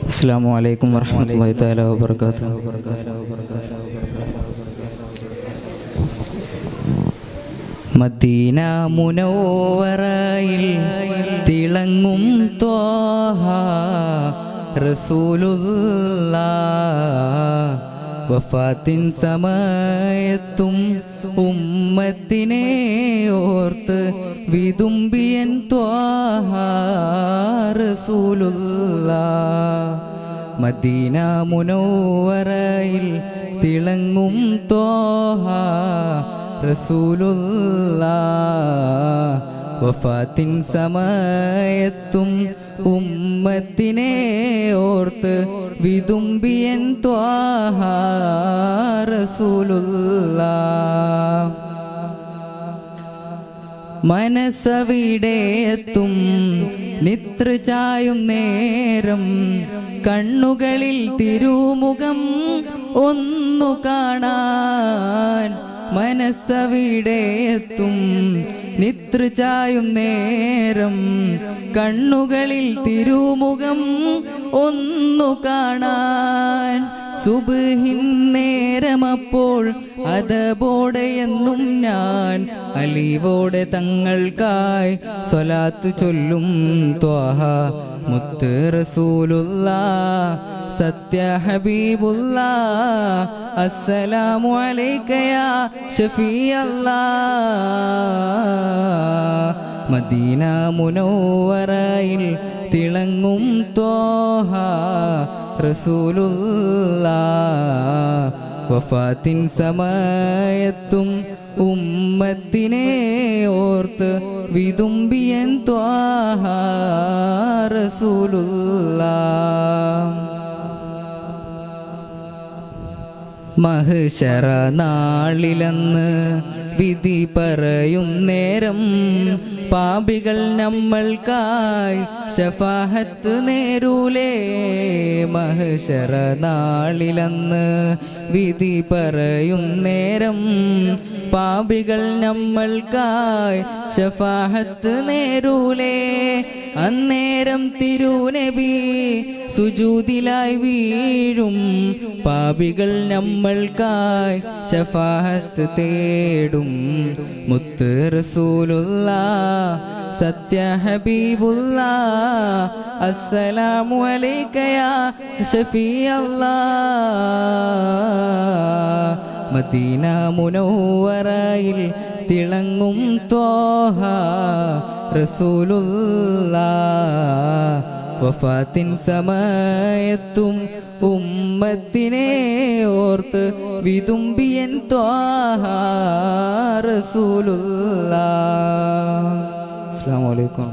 അസ്സലാമു അലൈക്കും വറഹ്മത്തുള്ളാഹി തആല വബറകാതുഹു. മദീന മുനവ്വറയിൽ തിളങ്ങും ത്വാഹ റസൂലുള്ളാഹ്, വഫാത്തിൻ സമയത്തും ഉമ്മത്തിനെ ഓർത്ത് വിതുമ്പിയൻ ത്വാഹ റസൂലുള്ളാഹ്. മദീന മുനവ്വറയിൽ തിളങ്ങും ത്വാഹ റസൂലുള്ളാഹ്, വഫാത്തിൻ സമയത്തും ഉമ്മത്തിനെ ഓർത്ത് വിതുമ്പിയൻ ത്വാഹ റസൂലുള്ളാഹ്. മനസ്സവിടെയെത്തും നിത്ര ചായും നേരം കണ്ണുകളിൽ തിരുമുഖം ഒന്നു കാണാൻ. മനസ്സവിടെയെത്തും നിത്ര ചായും നേരം കണ്ണുകളിൽ തിരുമുഖം ഒന്നു കാണാൻ. സുബ്ഹിൻ നേരമപ്പോൾ അതബോടെയെന്നും ഞാൻ അലിവോടെ തങ്ങൾക്കായി സ്വലാത്ത് ചൊല്ലും ത്വാഹ മുത്ത് റസൂലുള്ളാഹ്, സത്യ ഹബീബുള്ളാഹ്. അസ്സലാമു അലൈക യാ ഷഫീഅല്ലാഹ്. മദീന മുനവ്വറയിൽ തിളങ്ങും ത്വാഹ റസൂലുള്ളാഹ്, വഫാത്തിൻ സമയത്തും ഉമ്മത്തിനെ ഓർത്ത് വിതുമ്പിയൻ ത്വാഹ റസൂലുള്ളാഹ്. മഹ്ശറ നാളിലന്ന് വിധി പറയും നേരം പാപികൾ നമ്മൾക്കായി ശഫാഅത്ത് നേരൂലേ. മഹ്ശറ നാളിലന്ന് വിധി പറയും നേരം പാപികൾ നമ്മൾക്കായി ശഫാഅത്ത് നേരൂലേ. അന്നേരം തിരുനബി സുജൂദിലായി വീഴും, പാപികൾ നമ്മൾക്കായി ശഫാഅത്ത് തേടും. മുത്ത് റസൂലുള്ളാഹ്, സത്യ ഹബീബുള്ളാഹ്. അസ്സലാമു അലൈക യാ ഷഫീഅല്ലാഹ്. മദീന മുനവ്വറയിൽ തിളങ്ങും ത്വാഹ റസൂലുള്ളാഹ്, വഫാത്തിൻ സമയത്തും ഉമ്മത്തിനെ ഓർത്ത് വിതുമ്പിയൻ ത്വാഹ റസൂലുള്ളാഹ്. അസ്സലാമു അലൈക്കും.